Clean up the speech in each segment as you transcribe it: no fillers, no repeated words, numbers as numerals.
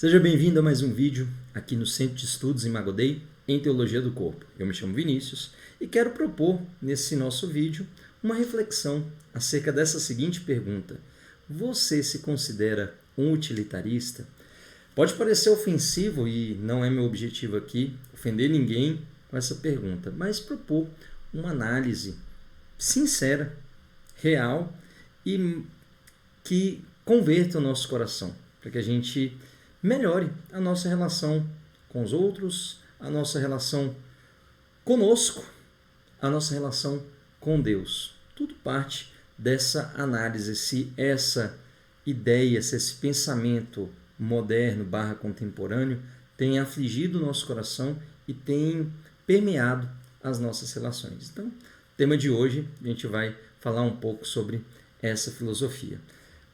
Seja bem-vindo a mais um vídeo aqui no Centro de Estudos Imago Dei em Teologia do Corpo. Eu me chamo Vinícius e quero propor nesse nosso vídeo uma reflexão acerca dessa seguinte pergunta: você se considera um utilitarista? Pode parecer ofensivo e não é meu objetivo aqui ofender ninguém com essa pergunta, mas propor uma análise sincera, real e que converta o nosso coração, para que a gente melhore a nossa relação com os outros, a nossa relação conosco, a nossa relação com Deus. Tudo parte dessa análise, se essa ideia, se esse pensamento moderno / contemporâneo tem afligido o nosso coração e tem permeado as nossas relações. Então, o tema de hoje, a gente vai falar um pouco sobre essa filosofia.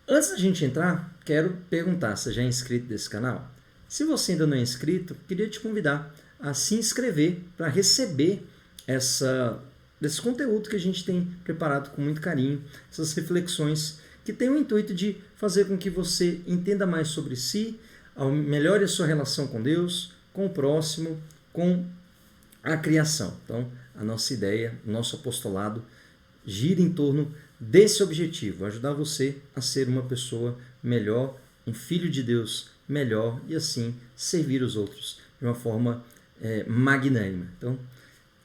Antes da gente entrar, quero perguntar se já é inscrito nesse canal. Se você ainda não é inscrito, queria te convidar a se inscrever para receber esse conteúdo que a gente tem preparado com muito carinho, essas reflexões que têm o intuito de fazer com que você entenda mais sobre si, melhore a sua relação com Deus, com o próximo, com a criação. Então, a nossa ideia, o nosso apostolado gira em torno desse objetivo, ajudar você a ser uma pessoa melhor, um filho de Deus melhor e assim servir os outros de uma forma magnânima. Então,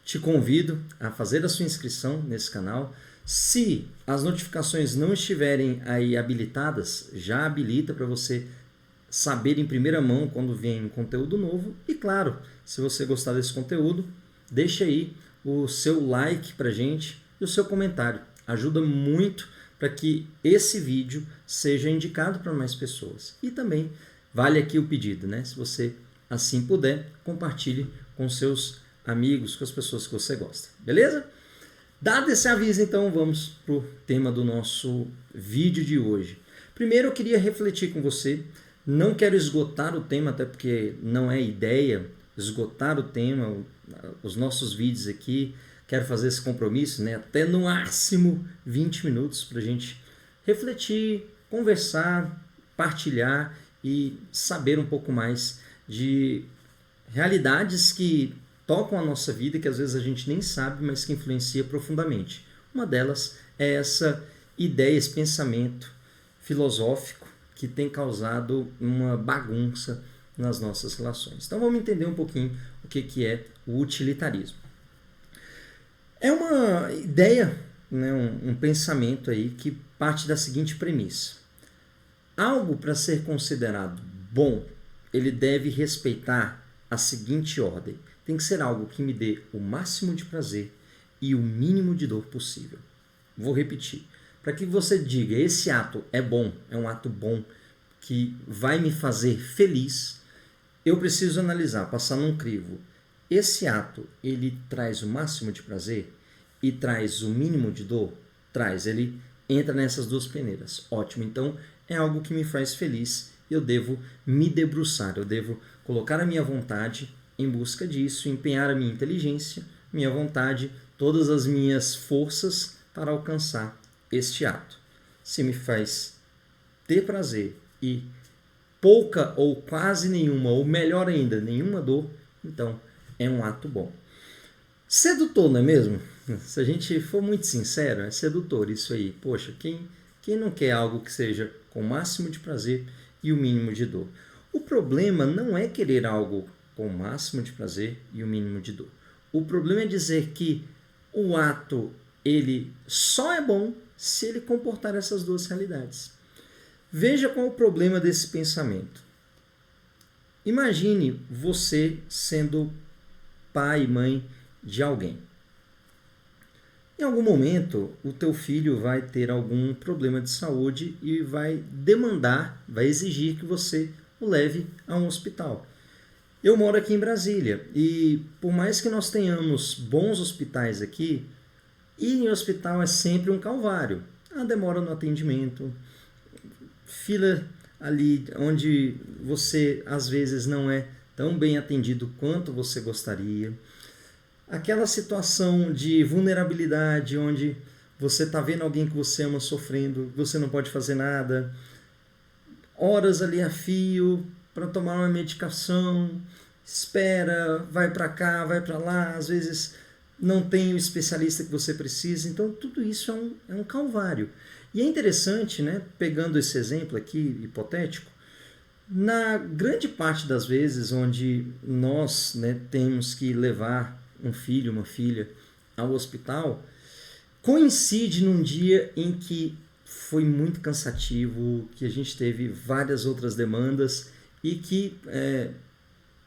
te convido a fazer a sua inscrição nesse canal. Se as notificações não estiverem aí habilitadas, já habilita para você saber em primeira mão quando vem um conteúdo novo. E claro, se você gostar desse conteúdo, deixa aí o seu like para gente e o seu comentário. Ajuda muito para que esse vídeo seja indicado para mais pessoas. E também vale aqui o pedido, né? Se você assim puder, compartilhe com seus amigos, com as pessoas que você gosta. Beleza? Dado esse aviso, então, vamos para o tema do nosso vídeo de hoje. Primeiro, eu queria refletir com você. Não quero esgotar o tema, até porque não é ideia esgotar o tema, os nossos vídeos aqui. Quero fazer esse compromisso, né? Até no máximo 20 minutos para a gente refletir, conversar, partilhar e saber um pouco mais de realidades que tocam a nossa vida, que às vezes a gente nem sabe, mas que influencia profundamente. Uma delas é essa ideia, esse pensamento filosófico que tem causado uma bagunça nas nossas relações. Então vamos entender um pouquinho o que é o utilitarismo. É uma ideia, né, um pensamento aí que parte da seguinte premissa: algo para ser considerado bom, ele deve respeitar a seguinte ordem: tem que ser algo que me dê o máximo de prazer e o mínimo de dor possível. Vou repetir. Para que você diga, esse ato é bom, é um ato bom que vai me fazer feliz, eu preciso analisar, passar num crivo. Esse ato, ele traz o máximo de prazer e traz o mínimo de dor? Traz, ele entra nessas duas peneiras. Ótimo, então é algo que me faz feliz. Eu devo me debruçar, eu devo colocar a minha vontade em busca disso, empenhar a minha inteligência, minha vontade, todas as minhas forças para alcançar este ato. Se me faz ter prazer e pouca ou quase nenhuma, ou melhor ainda, nenhuma dor, então é um ato bom. Sedutor, não é mesmo? Se a gente for muito sincero, é sedutor isso aí. Poxa, quem não quer algo que seja com o máximo de prazer e o mínimo de dor? O problema não é querer algo com o máximo de prazer e o mínimo de dor. O problema é dizer que o ato ele só é bom se ele comportar essas duas realidades. Veja qual é o problema desse pensamento. Imagine você sendo pai e mãe de alguém. Em algum momento, o teu filho vai ter algum problema de saúde e vai demandar, vai exigir que você o leve a um hospital. Eu moro aqui em Brasília e por mais que nós tenhamos bons hospitais aqui, ir em hospital é sempre um calvário. A demora no atendimento, fila ali onde você às vezes não é tão bem atendido quanto você gostaria. Aquela situação de vulnerabilidade onde você está vendo alguém que você ama sofrendo, você não pode fazer nada. Horas ali a fio, para tomar uma medicação, espera, vai para cá, vai para lá, às vezes não tem o especialista que você precisa. Então, tudo isso é um calvário. E é interessante, né, pegando esse exemplo aqui, hipotético, na grande parte das vezes onde nós, né, temos que levar um filho, uma filha ao hospital, coincide num dia em que foi muito cansativo, que a gente teve várias outras demandas e que,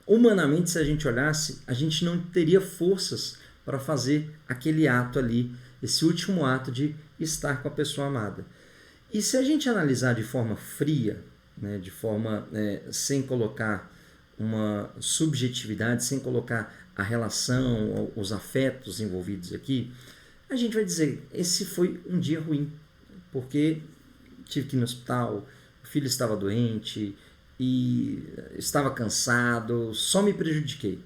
humanamente, se a gente olhasse, a gente não teria forças para fazer aquele ato ali, esse último ato de estar com a pessoa amada. E se a gente analisar de forma fria, né, de forma sem colocar uma subjetividade, sem colocar a relação, os afetos envolvidos aqui, a gente vai dizer, esse foi um dia ruim, porque tive que ir no hospital, o filho estava doente e estava cansado, só me prejudiquei.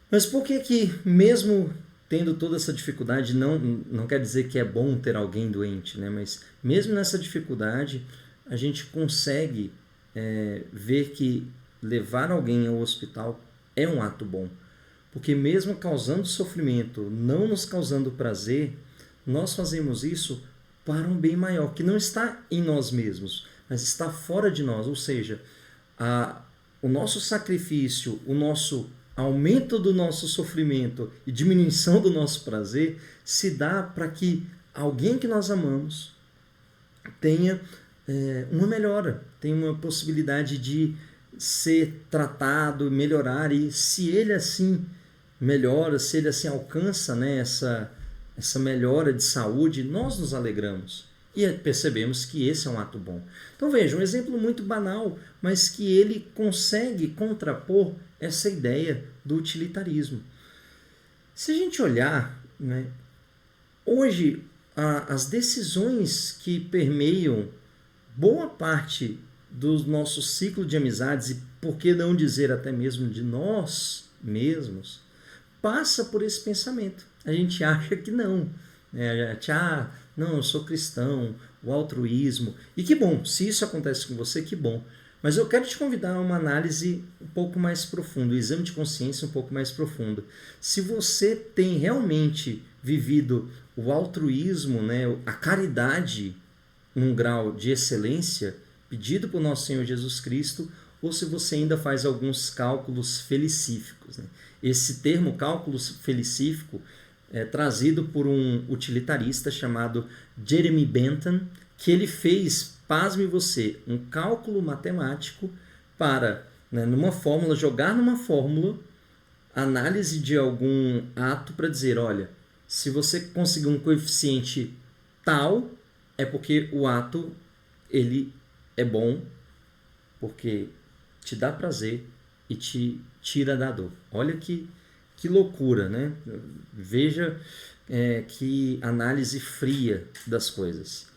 Mas por que mesmo tendo toda essa dificuldade, não quer dizer que é bom ter alguém doente, né? Mas mesmo nessa dificuldade, a gente consegue ver que levar alguém ao hospital é um ato bom. Porque mesmo causando sofrimento, não nos causando prazer, nós fazemos isso para um bem maior, que não está em nós mesmos, mas está fora de nós. Ou seja, o nosso sacrifício, o nosso aumento do nosso sofrimento e diminuição do nosso prazer se dá para que alguém que nós amamos tenha uma melhora, tenha uma possibilidade de ser tratado, melhorar, e se ele assim melhora, se ele assim alcança, né, essa melhora de saúde, nós nos alegramos e percebemos que esse é um ato bom. Então veja, um exemplo muito banal, mas que ele consegue contrapor essa ideia do utilitarismo. Se a gente olhar, né, hoje as decisões que permeiam boa parte do nosso ciclo de amizades, e por que não dizer até mesmo de nós mesmos, passa por esse pensamento. A gente acha que não. A gente, não, eu sou cristão, o altruísmo. E que bom, se isso acontece com você, que bom. Mas eu quero te convidar a uma análise um pouco mais profunda, um exame de consciência um pouco mais profundo. Se você tem realmente vivido o altruísmo, né, a caridade num grau de excelência, pedido por nosso Senhor Jesus Cristo, ou se você ainda faz alguns cálculos felicíficos. Né? Esse termo cálculo felicífico é trazido por um utilitarista chamado Jeremy Bentham, que ele fez, pasme você, um cálculo matemático para, né, numa fórmula, jogar numa fórmula análise de algum ato para dizer, olha, se você conseguir um coeficiente tal, é porque o ato ele é bom, porque te dá prazer e te tira da dor. Olha que loucura, né? Veja que análise fria das coisas.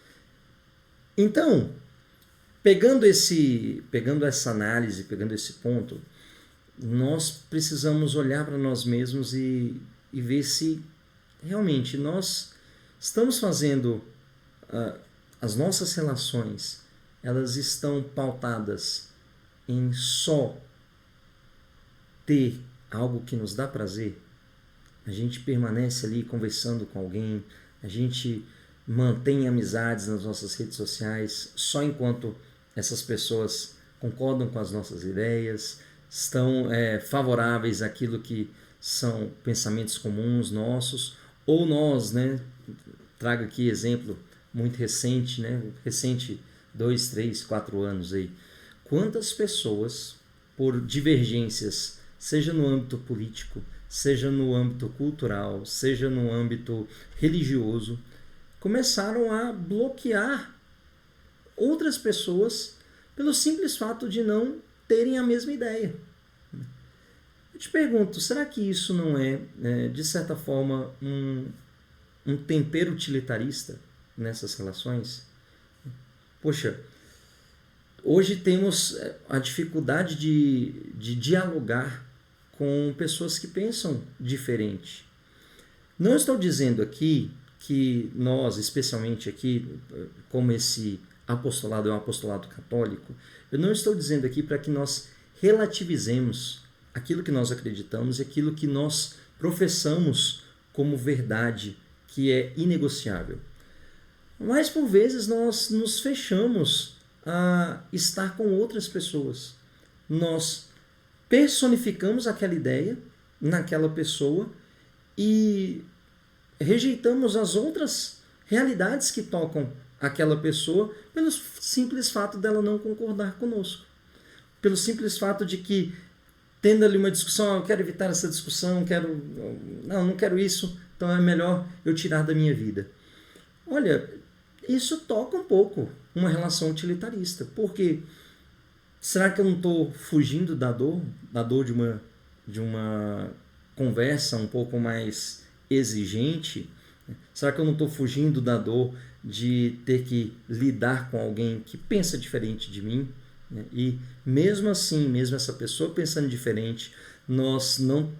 Então, pegando essa análise, pegando esse ponto, nós precisamos olhar para nós mesmos e ver se realmente nós estamos fazendo as nossas relações, elas estão pautadas em só ter algo que nos dá prazer. A gente permanece ali conversando com alguém, a gente mantém amizades nas nossas redes sociais só enquanto essas pessoas concordam com as nossas ideias, estão favoráveis àquilo que são pensamentos comuns nossos, ou nós, né, trago aqui exemplo muito recente, né, 2, 3, 4 anos aí, quantas pessoas, por divergências, seja no âmbito político, seja no âmbito cultural, seja no âmbito religioso, começaram a bloquear outras pessoas pelo simples fato de não terem a mesma ideia. Eu te pergunto, será que isso não é de certa forma, um tempero utilitarista nessas relações? Poxa, hoje temos a dificuldade de dialogar com pessoas que pensam diferente. Não estou dizendo aqui que nós, especialmente aqui, como esse apostolado é um apostolado católico, Eu não estou dizendo aqui para que nós relativizemos aquilo que nós acreditamos e aquilo que nós professamos como verdade, que é inegociável. Mas por vezes nós nos fechamos a estar com outras pessoas. Nós personificamos aquela ideia naquela pessoa e rejeitamos as outras realidades que tocam aquela pessoa pelo simples fato dela não concordar conosco. Pelo simples fato de que, tendo ali uma discussão, eu quero evitar essa discussão, não quero isso, então é melhor eu tirar da minha vida. Olha, isso toca um pouco uma relação utilitarista, porque será que eu não estou fugindo da dor de uma conversa um pouco mais exigente? Será que eu não estou fugindo da dor de ter que lidar com alguém que pensa diferente de mim? E mesmo assim, mesmo essa pessoa pensando diferente, nós não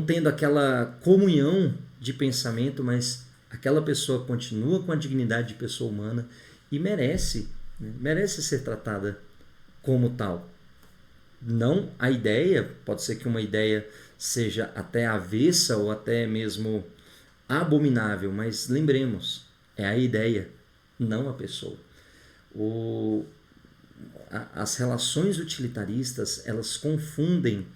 tendo aquela comunhão de pensamento, mas aquela pessoa continua com a dignidade de pessoa humana e merece ser tratada como tal. Não a ideia, pode ser que uma ideia seja até avessa ou até mesmo abominável, mas lembremos, é a ideia, não a pessoa. As relações utilitaristas, elas confundem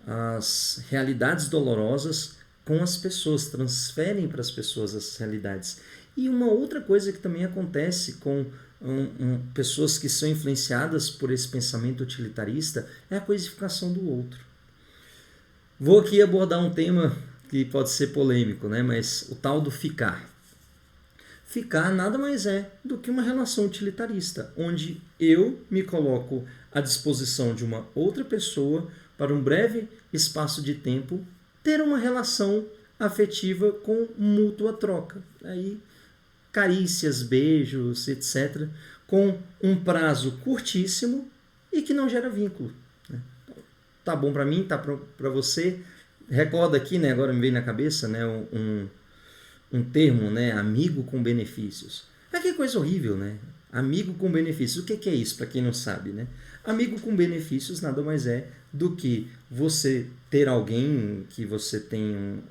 as realidades dolorosas com as pessoas, transferem para as pessoas essas realidades. E uma outra coisa que também acontece com pessoas que são influenciadas por esse pensamento utilitarista é a coisificação do outro. Vou aqui abordar um tema que pode ser polêmico, né? Mas o tal do ficar. Ficar nada mais é do que uma relação utilitarista, onde eu me coloco à disposição de uma outra pessoa para um breve espaço de tempo ter uma relação afetiva com mútua troca. Aí, carícias, beijos, etc., com um prazo curtíssimo e que não gera vínculo. Tá bom para mim, tá para você. Recorda aqui, né, agora me veio na cabeça, né, um termo, né, amigo com benefícios. Que coisa horrível, né? Amigo com benefícios. O que é isso, para quem não sabe, né? Amigo com benefícios nada mais é do que você ter alguém que você tem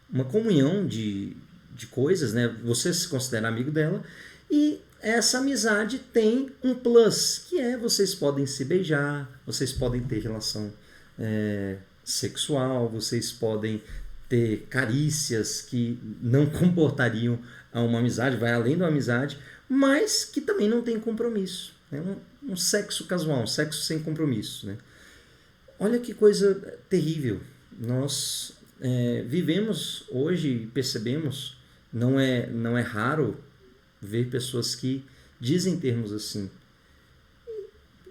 uma comunhão de coisas, né? Você se considera amigo dela e essa amizade tem um plus, que é vocês podem se beijar, vocês podem ter relação sexual, vocês podem ter carícias que não comportariam a uma amizade, vai além da amizade, mas que também não tem compromisso. É um sexo casual, um sexo sem compromisso. Né? Olha que coisa terrível. Nós vivemos hoje e percebemos, não é raro ver pessoas que dizem termos assim.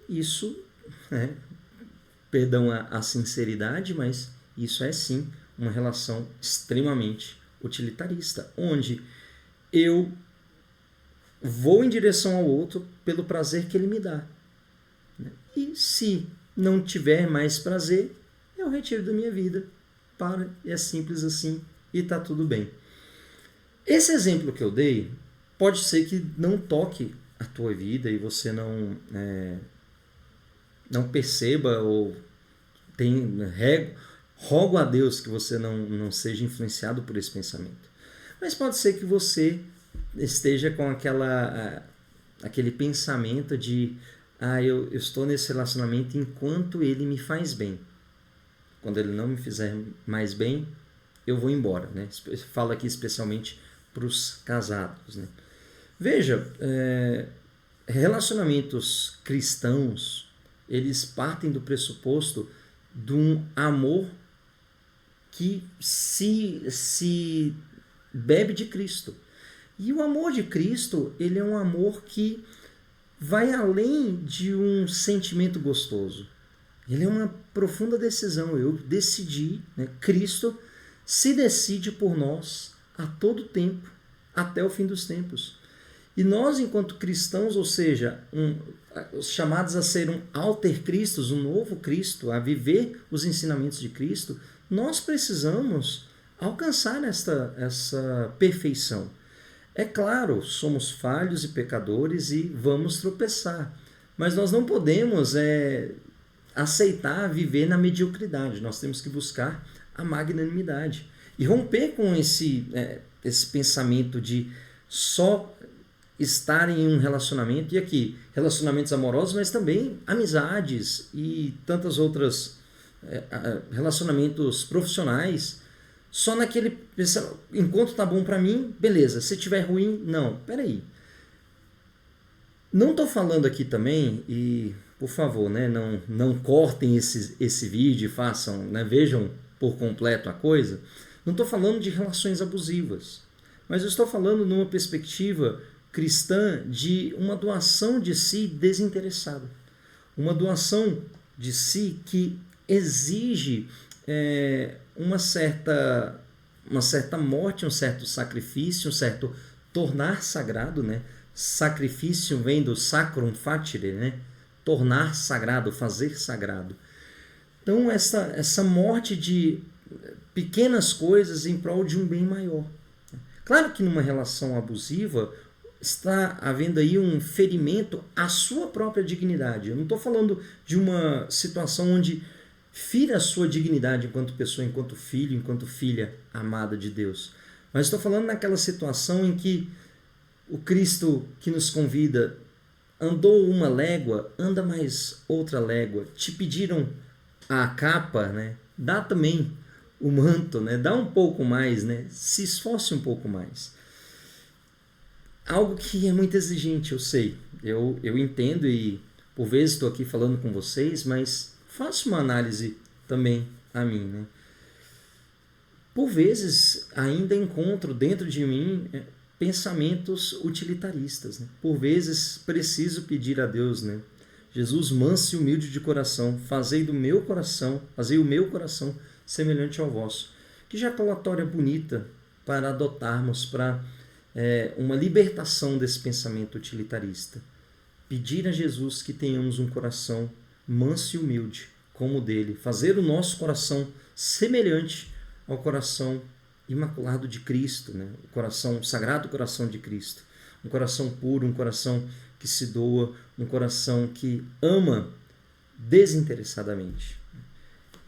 Isso, perdão a sinceridade, mas isso é sim uma relação extremamente utilitarista, onde eu vou em direção ao outro pelo prazer que ele me dá. E se não tiver mais prazer, eu retiro da minha vida. É simples assim e está tudo bem. Esse exemplo que eu dei pode ser que não toque a tua vida e você não perceba ou rogo a Deus que você não seja influenciado por esse pensamento. Mas pode ser que você esteja com aquele pensamento de eu estou nesse relacionamento enquanto ele me faz bem. Quando ele não me fizer mais bem, eu vou embora. Né? Falo aqui especialmente para os casados. Né? Veja, relacionamentos cristãos, eles partem do pressuposto de um amor que se bebe de Cristo. E o amor de Cristo, ele é um amor que vai além de um sentimento gostoso. Ele é uma profunda decisão. Eu decidi, Cristo se decide por nós a todo tempo, até o fim dos tempos. E nós, enquanto cristãos, ou seja, chamados a ser um alter Christus, um novo Cristo, a viver os ensinamentos de Cristo, nós precisamos alcançar essa perfeição. É claro, somos falhos e pecadores e vamos tropeçar, mas nós não podemos aceitar viver na mediocridade. Nós temos que buscar a magnanimidade e romper com esse pensamento de só estar em um relacionamento, e aqui, relacionamentos amorosos, mas também amizades e tantas outras relacionamentos profissionais, só naquele, enquanto tá bom para mim, beleza, se tiver ruim, não, peraí. Não tô falando aqui também, e por favor, né, não cortem esse vídeo e façam, né, vejam por completo a coisa, não tô falando de relações abusivas, mas eu estou falando numa perspectiva cristã de uma doação de si desinteressada. Uma doação de si que exige uma certa morte, um certo sacrifício, um certo tornar sagrado, né? Sacrifício vem do sacrum facere, né? Tornar sagrado, fazer sagrado. Então essa morte de pequenas coisas em prol de um bem maior. Claro que numa relação abusiva está havendo aí um ferimento à sua própria dignidade. Eu não estou falando de uma situação onde fira a sua dignidade enquanto pessoa, enquanto filho, enquanto filha amada de Deus. Mas estou falando naquela situação em que o Cristo que nos convida andou uma légua, anda mais outra légua. Te pediram a capa, né? Dá também o manto, né? Dá um pouco mais, né? Se esforce um pouco mais. Algo que é muito exigente, eu sei. Eu entendo e por vezes estou aqui falando com vocês, mas faço uma análise também a mim, né? Por vezes ainda encontro dentro de mim pensamentos utilitaristas, né? Por vezes preciso pedir a Deus, né? Jesus, manso e humilde de coração, fazei o meu coração semelhante ao vosso. Que jaculatória bonita para adotarmos, para uma libertação desse pensamento utilitarista. Pedir a Jesus que tenhamos um coração manso e humilde, como o dele. Fazer o nosso coração semelhante ao coração imaculado de Cristo, né? O sagrado coração de Cristo. Um coração puro, um coração que se doa, um coração que ama desinteressadamente.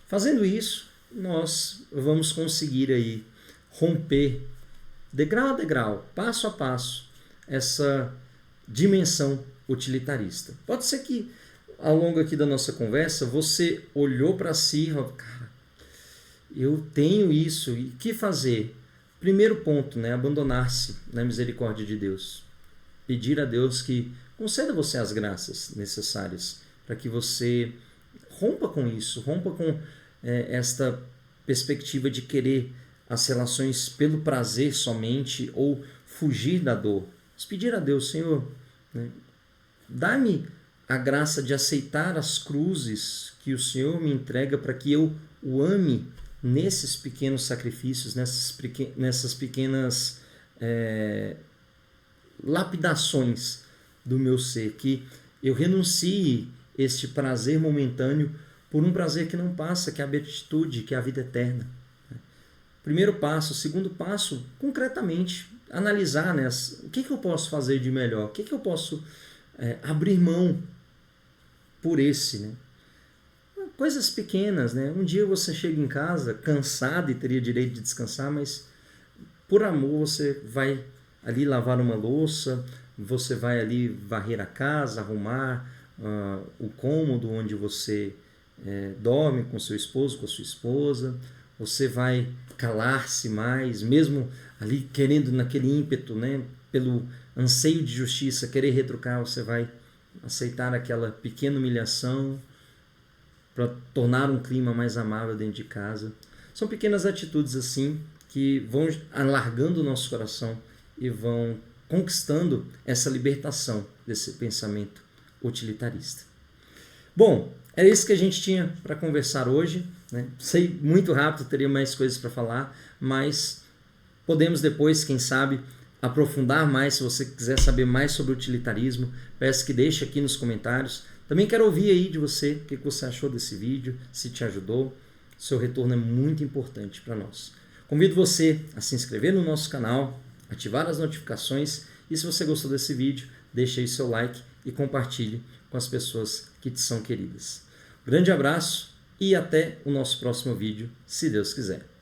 Fazendo isso, nós vamos conseguir aí romper degrau a degrau, passo a passo, essa dimensão utilitarista. Pode ser que ao longo aqui da nossa conversa você olhou para si e falou, cara, eu tenho isso, e o que fazer? Primeiro ponto, né? Abandonar-se na misericórdia de Deus. Pedir a Deus que conceda a você as graças necessárias para que você rompa com isso, rompa com esta perspectiva de querer as relações pelo prazer somente ou fugir da dor. Mas pedir a Deus, Senhor, né, dá-me a graça de aceitar as cruzes que o Senhor me entrega para que eu o ame nesses pequenos sacrifícios, nessas pequenas lapidações do meu ser, que eu renuncie este prazer momentâneo por um prazer que não passa, que é a beatitude, que é a vida eterna. Primeiro passo. Segundo passo, concretamente, analisar, né, o que eu posso fazer de melhor, o que eu posso abrir mão por esse, né? Coisas pequenas, né? Um dia você chega em casa cansado e teria direito de descansar, mas por amor você vai ali lavar uma louça, você vai ali varrer a casa, arrumar o cômodo onde você dorme com seu esposo, com a sua esposa, você vai calar-se mais, mesmo ali querendo naquele ímpeto, né, pelo anseio de justiça, querer retrucar, você vai aceitar aquela pequena humilhação para tornar um clima mais amável dentro de casa. São pequenas atitudes assim que vão alargando o nosso coração e vão conquistando essa libertação desse pensamento utilitarista. Bom, era isso que a gente tinha para conversar hoje, né? Sei muito rápido, teria mais coisas para falar, mas podemos depois, quem sabe, aprofundar mais. Se você quiser saber mais sobre utilitarismo, peço que deixe aqui nos comentários. Também quero ouvir aí de você o que você achou desse vídeo, se te ajudou. Seu retorno é muito importante para nós. Convido você a se inscrever no nosso canal, ativar as notificações e se você gostou desse vídeo, deixe aí seu like e compartilhe com as pessoas que te são queridas. Grande abraço e até o nosso próximo vídeo, se Deus quiser.